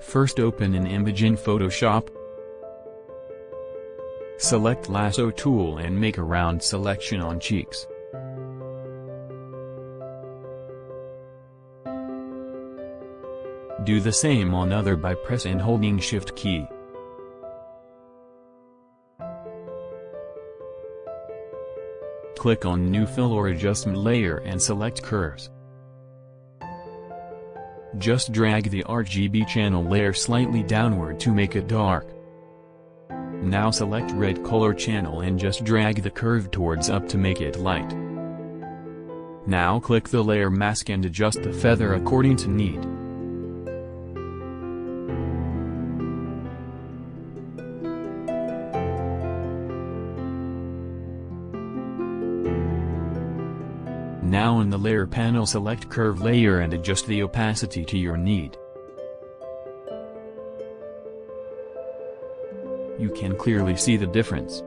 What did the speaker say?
First open an image in Photoshop. Select lasso tool and make a round selection on cheeks. Do the same on other by press and holding Shift key. Click on New Fill or Adjustment layer and select Curves. Just drag the RGB channel layer slightly downward to make it dark. Now select Red color channel and just drag the curve towards up to make it light. Now click the layer mask and adjust the feather according to need. Now in the layer panel select curve layer and adjust the opacity to your need. You can clearly see the difference.